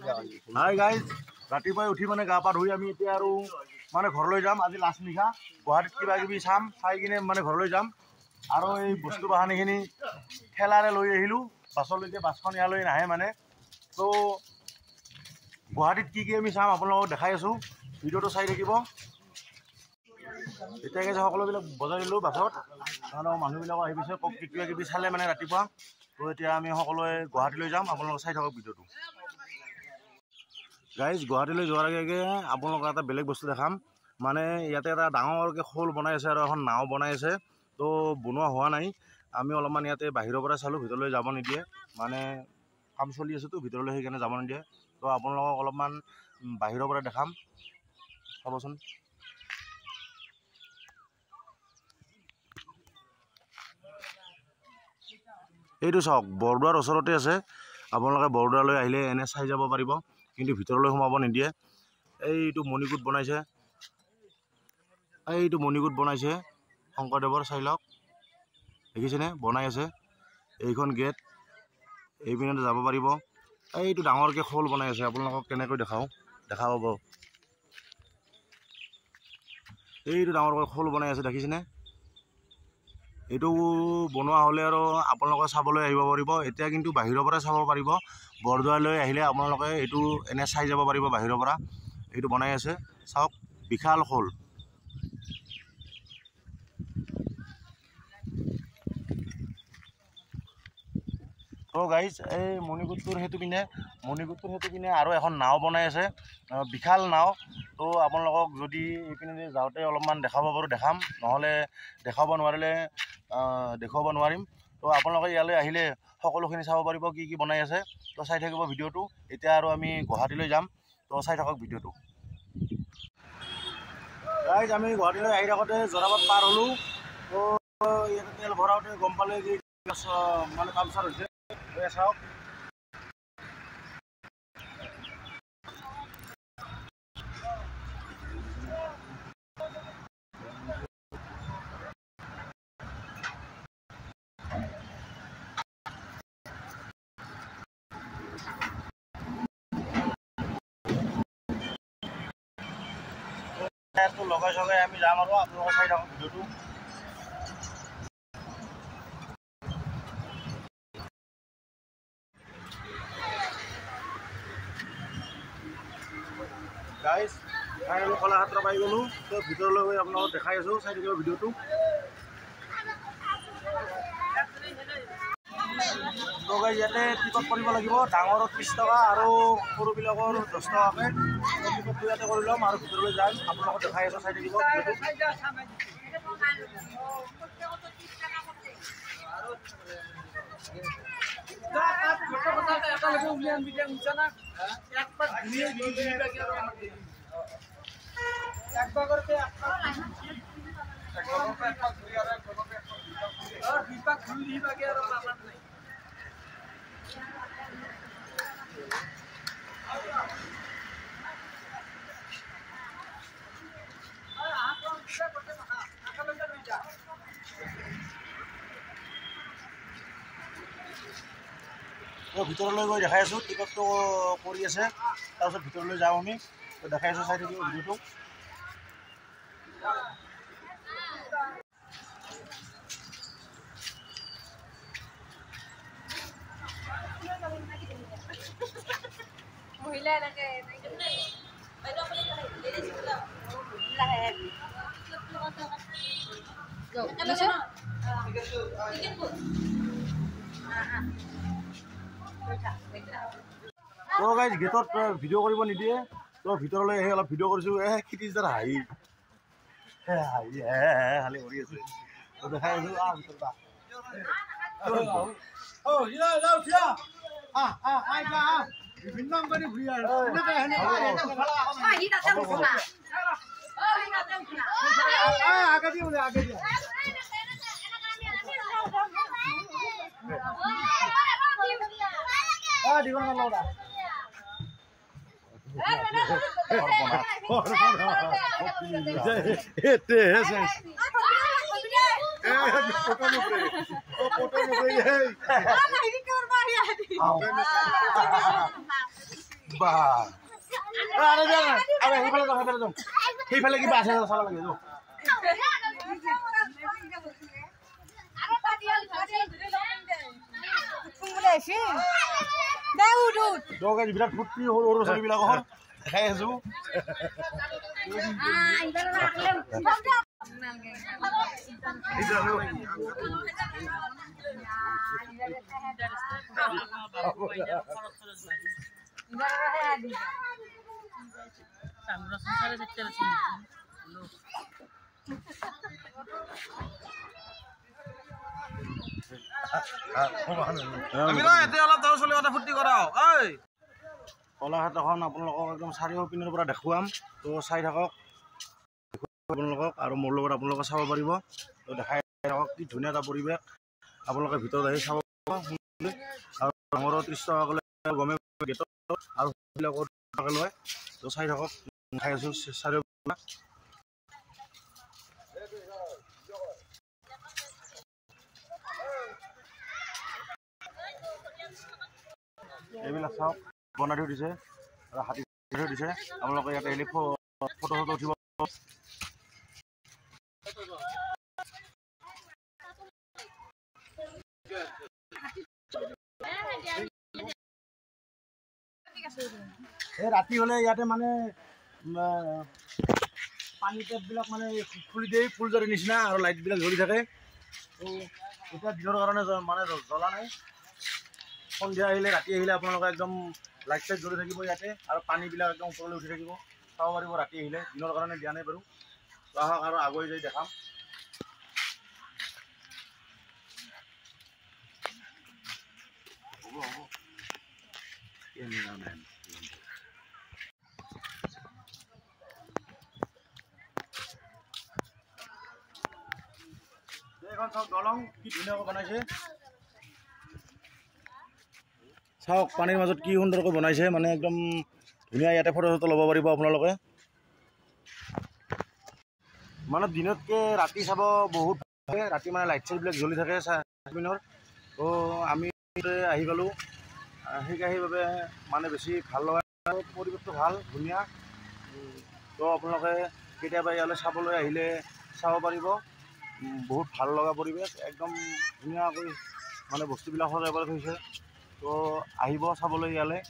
Hi guys, ৰাতিপুৱাই উঠি মানে গা পা ধুই আমি এতিয়া আৰু মানে ঘৰলৈ যাম। আজি লাষ্ট নিশা গুৱাহাটীত কিবা কিবি চাম, চাই কিনে মানে ঘৰলৈ যাম। আৰু এই বস্তু বাহানিখিনি ঠেলাৰে লৈ আহিলোঁ বাছলৈকে, বাছখন ইয়ালৈ নাহে মানে। তো গুৱাহাটীত কি আমি চাম আপোনালোকক দেখাই আছোঁ, ভিডিঅ'টো চাই থাকিব। এতিয়াকে যে সকলোবিলাক বজাই দিলোঁ বাছত, কাৰণ মানুহবিলাকক আহি পিছে কিবা কিবি চালে মানে ৰাতিপুৱা। তো এতিয়া আমি সকলোৱে গুৱাহাটীলৈ যাম, আপোনালোকে চাই থাকক ভিডিঅ'টো। গাইজ, গুৱাহাটীলৈ যোৱাৰ আগে আগে আপোনালোকক এটা বেলেগ বস্তু দেখাম। মানে ইয়াতে এটা ডাঙৰকৈ শোল বনাই আছে আৰু এখন নাও বনাই আছে। তো বনোৱা হোৱা নাই, আমি অলপমান ইয়াতে বাহিৰৰ পৰা চালোঁ, ভিতৰলৈ যাব নিদিয়ে। মানে কাম চলি আছেতো ভিতৰলৈ, সেইকাৰণে যাব নিদিয়ে। তো আপোনালোকক অলপমান বাহিৰৰ পৰা দেখাম, চাবচোন। এইটো চাওক, বৰদোৱাৰ ওচৰতে আছে। আপোনালোকে বৰদোৱালৈ আহিলে এনে চাই যাব পাৰিব, কিন্তু ভিতৰলৈ সোমাব নিদিয়ে। এইটো মণিকূট বনাইছে, এইটো মণিকূট বনাইছে শংকৰদেৱৰ, চাই লওক, দেখিছেনে বনাই আছে। এইখন গেট, এইপিনে যাব পাৰিব। এইটো ডাঙৰকৈ শোল বনাই আছে, আপোনালোকক কেনেকৈ দেখা পাব। এইটো ডাঙৰকৈ শোল বনাই আছে, দেখিছেনে। এইটো বনোৱা হ'লে আৰু আপোনালোকে চাবলৈ আহিব পাৰিব। এতিয়া কিন্তু বাহিৰৰ পৰা চাব পাৰিব। বৰদোৱালৈ আহিলে আপোনালোকে এইটো এনে চাই যাব পাৰিব বাহিৰৰ পৰা। এইটো বনাই আছে, চাওক, বিশাল শোল। তো গাইজ, এই মণিকূটটোৰ সেইটো পিনে আৰু এখন নাও বনাই আছে, বিশাল নাও। তো আপোনালোকক যদি এইপিনে যাওঁতে অলপমান দেখাব পাৰোঁ দেখাম, নহ'লে দেখাব নোৱাৰিলে দেখুৱাব নোৱাৰিম। তো আপোনালোকে ইয়ালৈ আহিলে সকলোখিনি চাব পাৰিব কি কি বনাই আছে। তো চাই থাকিব ভিডিঅ'টো। এতিয়া আৰু আমি গুৱাহাটীলৈ যাম, তো চাই থাকক ভিডিঅ'টো। গাইজ, আমি গুৱাহাটীলৈ আহি থাকোঁতে যোৰাবাট পাৰ হ'লোঁ। তো ইয়াতে তেল ভৰাওঁতে গম পালে যে মানে পামচাৰ হৈছে। চাওক, লগাই চগাই আমি যাম আৰু আপোনালোকে চাই থাকক ভিডিঅ'টো। গাইজ, ফাইনেলি কলাক্ষেত্ৰ পাই গ'লোঁ। তো ভিতৰলৈ গৈ আপোনালোকক দেখাই আছোঁ, চাই থাকিব ভিডিঅ'টো। তো গাইজ, ইয়াতে টিকট কৰিব লাগিব, ডাঙৰৰ 30 টকা আৰু সৰুবিলাকৰ 10 টকাকৈ। টিকটটো ইয়াতে কৰি ল'ম আৰু ভিতৰলৈ যাম, আপোনালোকক দেখাই আছোঁ, চাই থাকিব ভিডিঅ'টো। তো ভিতৰলৈ গৈ দেখাই আছোঁ, টিকটটো কৰি আছে। তাৰপিছত ভিতৰলৈ যাওঁ আমি, তো দেখাই আছোঁ, চাই থাকিব ভিডিঅ'টো। তো গাইজ, গেটত ভিডিঅ' কৰিব নিদিয়ে। তো ভিতৰলৈ আহি অলপ ভিডিঅ' কৰিছোঁ। খিতিজদাৰ হাঁহি খালি কৰি আছে। তো দেখাই আছোঁ, ভিতৰত বাহ আৰে আৰে সেইফালে কিবা আছে চাব লাগে যো বিৰাট ফূৰ্তি সৰু সৰু ছোৱালীবিলাকৰ দেখাই আছো কলাঘাট এখন আপোনালোকক একদম চাৰিওপিনৰ পৰা দেখুৱাম তো চাই থাকক আপোনালোকক আৰু মোৰ লগত আপোনালোকে চাব পাৰিব তো দেখাই থাকক কি ধুনীয়া এটা পৰিৱেশ আপোনালোকে ভিতৰত আহি চাব আৰু ডাঙৰৰ 30 টকা ক'লে গমে গেটত আৰু সেইবিলাকত লয় তো চাই থাকক দেখাই আছোঁ চাৰিওপিনৰ এইবিলাক চাওক বনাই থৈ দিছে আৰু হাতী থৈ দিছে আপোনালোকে ইয়াতে আহিলে ফটো উঠিব ৰাতি হ'লে ইয়াতে মানে পানী টেপবিলাক মানে খুলি দিয়ে ফুলজাৰীৰ নিচিনা আৰু লাইটবিলাক জ্বলি থাকে তো এতিয়া দিনৰ কাৰণে মানে জ্বলা নাই সন্ধিয়া আহিলে ৰাতি আহিলে আপোনালোকে একদম লাইট চাইট জ্বলি থাকিব ইয়াতে আৰু পানীবিলাক একদম ওপৰলৈ উঠি থাকিব চাব পাৰিব ৰাতি আহিলে দিনৰ কাৰণে দিয়া নাই বাৰু তো আহক আৰু আগুৱাই যাই দেখাম এইখন চাওক দলং কি ধুনীয়াকৈ বনাইছে চাওক পানীৰ মাজত কি সুন্দৰকৈ বনাইছে মানে একদম ধুনীয়া ইয়াতে ফটো চটো ল'ব পাৰিব আপোনালোকে মানে দিনতকৈ ৰাতি চাব বহুত ৰাতি মানে লাইট চাইটবিলাক জ্বলি থাকে চাৰিপিনৰ তো আমি আহি পালোঁ সেইবাবে মানে বেছি ভাল লগা পৰিৱেশটো ভাল ধুনীয়া তো আপোনালোকে কেতিয়াবা ইয়ালৈ চাবলৈ আহিলে চাব পাৰিব বহুত ভাল লগা পৰিৱেশ একদম ধুনীয়াকৈ মানে বস্তুবিলাক সজাই পৰাই থৈছে তো আহিব চাবলৈ ইয়ালৈ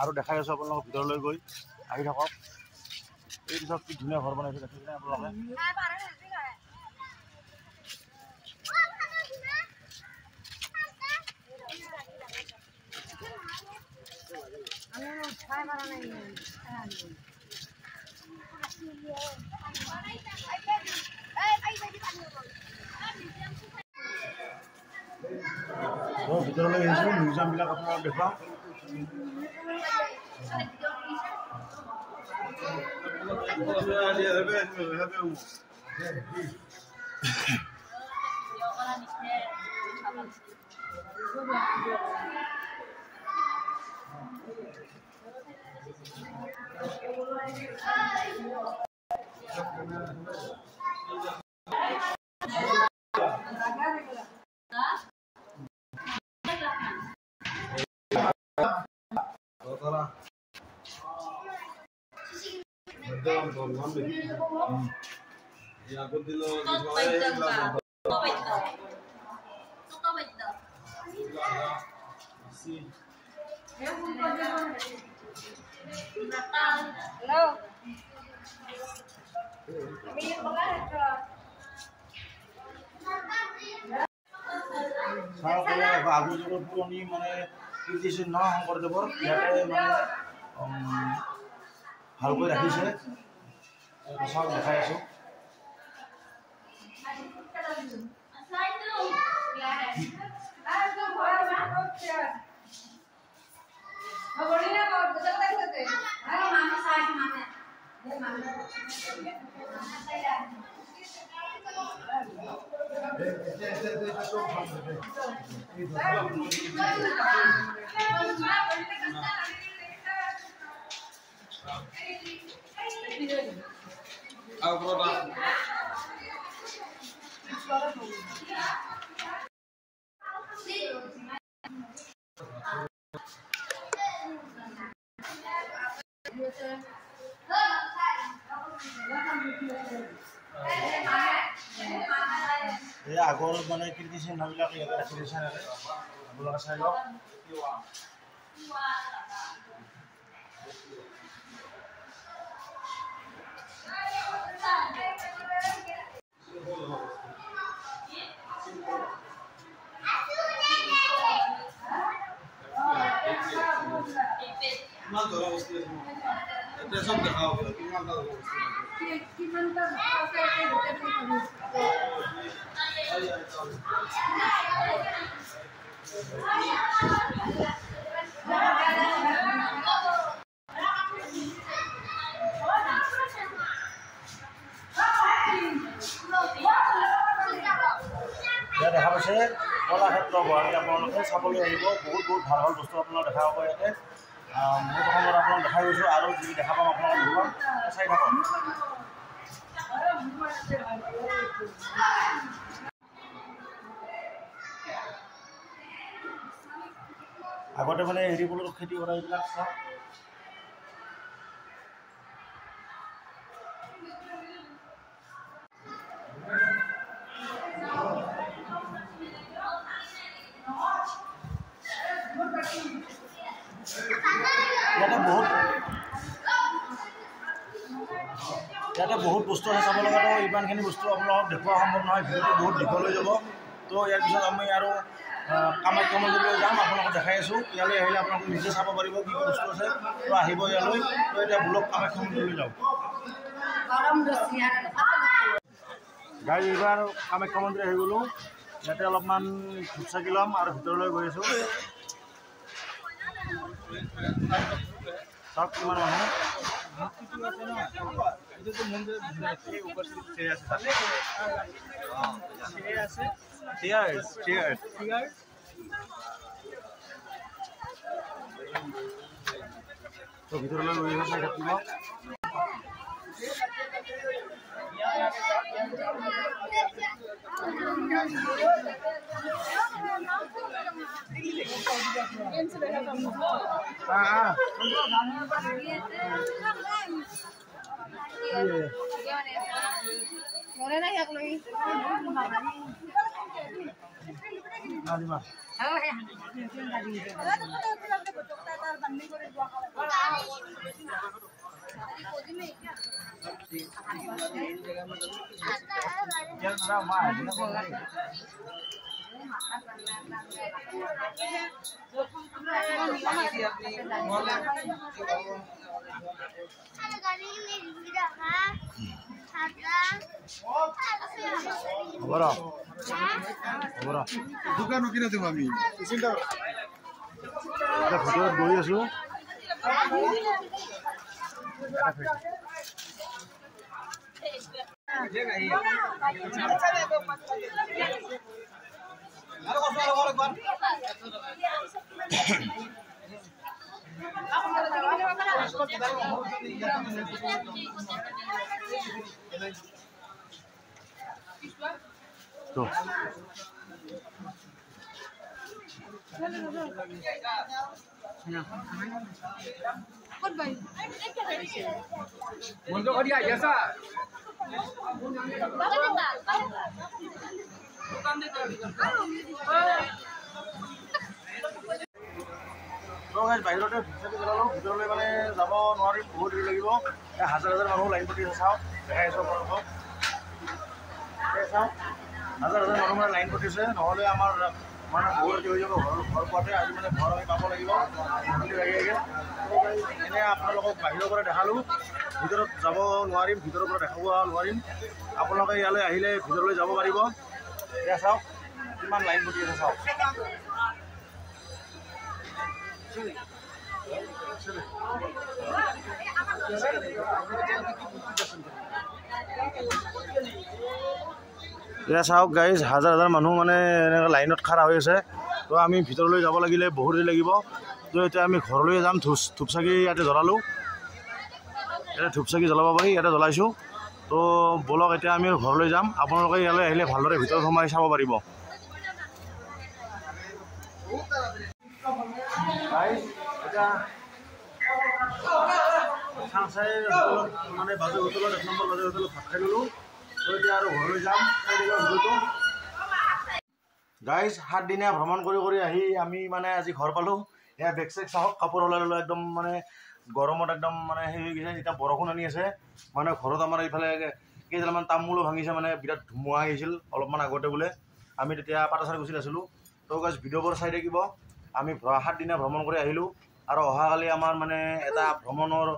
আৰু দেখাই আছোঁ আপোনালোকক ভিতৰলৈ গৈ আহি থাকক এই পিছত কি ধুনীয়া ঘৰ বনাইছে দেখিছেনে আপোনালোকে ভিতৰলৈ আহিছোঁ মিউজিয়ামবিলাক আপোনালোকক দেখুৱাম আগুজগৰ পুৰণি মানে কীৰ্তিচিহ্ন শংকৰদেৱৰ ইয়াতে মানে ভালকৈ ৰাখিছে চাওক দেখাই আছোঁ এই আগৰ মানে কীৰ্তিচিহ্নবিলাক ইয়াতে ৰাখি দিছে আপোনালোকে চাই লওক। ইয়াত দেখা পাইছে কলাক্ষেত্ৰ গুৱাহাটী আপোনালোকে চাবলৈ আহিব। বহুত বহুত ভাল ভাল বস্তু আপোনালোকে দেখা পাব ইয়াতে। মই প্ৰথমত আপোনাক দেখাই গৈছোঁ আৰু যি দেখা পাম আপোনালোকে দেখুৱাম, চাই থাকক। আগতে মানে হেৰি বোলো খেতি কৰা এইবিলাক চাওক। ইয়াতে বহুত বস্তু আছে চাব লগা। ইমানখিনি বস্তু আপোনালোকক দেখুওৱা সম্ভৱ নহয়, ভিডিঅ'টো বহুত দীঘল হৈ যাব। তো ইয়াৰ পিছত আমি আৰু কামাখ্যা মন্দিৰলৈ যাম, আপোনালোকক দেখাই আছোঁ। ইয়ালৈ আহিলে আপোনালোকে নিজে চাব পাৰিব কি কি বস্তু আছে। তো আহিব ইয়ালৈ। তো এতিয়া বোলক কামাখ্যা মন্দিৰলৈ যাওঁ। গাড়ী এইবাৰ কামাখ্যা মন্দিৰ আহি গ'লোঁ। ইয়াতে অলপমান ধূপ চাকি ল'ম আৰু ভিতৰলৈ গৈ আছোঁ। চাওক কিমান মানুহ। তো ভিতৰলৈ লৈ আহিব চাই থাকিব। দোকান কিনে দিব আমি ভিতৰত গৈ আছোঁ। তো বন্ধ কৰি আহি আছা বাহিৰতে জ্বলালোঁ। ভিতৰলৈ মানে যাব নোৱাৰিম, বহুত দেৰি লাগিব। হাজাৰ হাজাৰ মানুহ লাইন পাতি আছে। চাওক, দেখাই আছোঁ আপোনালোকক। চাওক, হাজাৰ হাজাৰ মানুহ মানে লাইন পাতিছে। নহ'লে আমাৰ মানে বহুত ৰাতি হৈ যাব ঘৰ পোৱাতে। আজি মানে ঘৰ আমি পাব লাগিব এনে আপোনালোকক বাহিৰৰ পৰা দেখালোঁ। ভিতৰত যাব নোৱাৰিম, ভিতৰৰ পৰা দেখাব নোৱাৰিম। আপোনালোকে ইয়ালৈ আহিলে ভিতৰলৈ যাব পাৰিব। এতিয়া চাওক কিমান লাইন পাতি আছে। চাওক এতিয়া চাওক গাইজ, হাজাৰ হাজাৰ মানুহ মানে এনেকৈ লাইনত খাৰা হৈ আছে। তো আমি ভিতৰলৈ যাব লাগিলে বহুত দেৰি লাগিব। তো এতিয়া আমি ঘৰলৈ যাম। ধূপ চাকি ইয়াতে জ্বলালোঁ। ইয়াতে ধূপ চাকি জ্বলাব পাৰি, ইয়াতে জ্বলাইছোঁ। তো ব'লক এতিয়া আমি ঘৰলৈ যাম। আপোনালোকে ইয়ালৈ আহিলে ভালদৰে ভিতৰত সোমাই চাব পাৰিব। এতিয়া চাংচাই হোটেলত মানে বাজে হোটেলত 1 নম্বৰ বাজে হোটেলত ভাত খাই ল'লোঁ। তো এতিয়া আৰু ঘৰলৈ যাম। ভিডিঅ'টো গাইজ 7 দিনীয়া ভ্ৰমণ কৰি আহি আমি মানে আজি ঘৰ পালোঁ। এয়া বেগ চেগ চাহক কাপোৰ ওলাই ল'লোঁ। একদম মানে গৰমত একদম মানে হেৰি হৈ গৈছে। এতিয়া বৰষুণ আনি আছে মানে ঘৰত আমাৰ এইফালে কেইডালমান তামোলো ভাঙিছে মানে বিৰাট ধুমুহা আহিছিল অলপমান আগতে বোলে। আমি তেতিয়া পাটাচাৰীগুছিত আছিলোঁ। তো গাইজ ভিডিঅ'বোৰ চাই থাকিব। আমি 7 দিনীয়া ভ্ৰমণ কৰি আহিলোঁ আৰু অহাকালি আমাৰ মানে এটা ভ্ৰমণৰ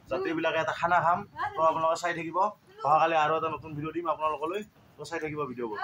যাত্ৰীবিলাকে এটা খানা খাম। তো আপোনালোকে চাই থাকিব। অহাকালি আৰু এটা নতুন ভিডিঅ' দিম আপোনালোকলৈ। তো চাই থাকিব ভিডিঅ'বোৰ।